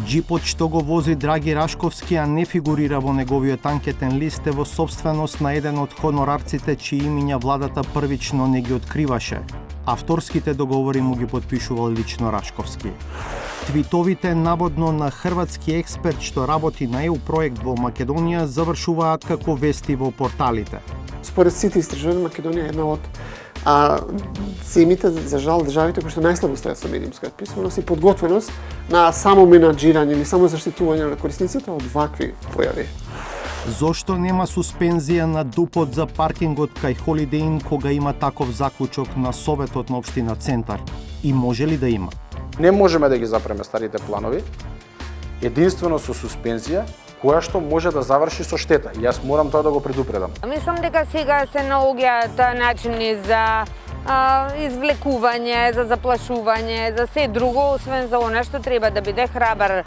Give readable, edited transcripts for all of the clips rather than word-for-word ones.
Джипот што го вози Драги Рашковски, а не фигурира во неговиот анкетен лист, е во собственост на еден од хонорарците чии имиња владата првично не ги откриваше. Авторските договори му ги потпишувал лично Рашковски. Твитовите наводно на хрватски експерт што работи на ЕУ проект во Македонија завршуваат како вести во порталите. Според сите истражувања, Македонија е една од земите, за жал, државите кои што најслабо стојат со медиумската писменост и подготвеност на само менаџирање или само заштитување на корисниците од вакви појави. Зошто нема суспензија на ДУП-от за паркингот кај Holiday Inn кога има таков заклучок на Советот на општина Центар? И може ли да има? Не можеме да ги запреме старите планови, единствено со суспензија, која што може да заврши со штета. И јас морам тоа да го предупредам. Мислам дека сега се наоѓаат начини за извлекување, за заплашување, за се друго, освен за она што треба да биде храбар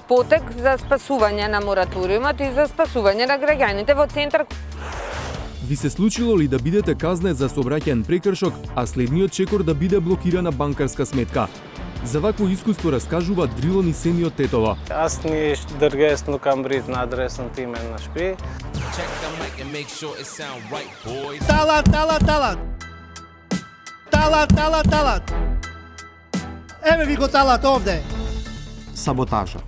потек за спасување на мораториумот и за спасување на граѓаните во Центар. Ви се случило ли да бидете казнет за сообраќаен прекршок, а следниот чекор да биде блокирана банкарска сметка? За вакво искуство раскажува Дрилон и Сениот Тетова. Аз не дъргест nu cam brit na adresant imen na špi. Talat! Evo vi go talat ovde! Саботажа.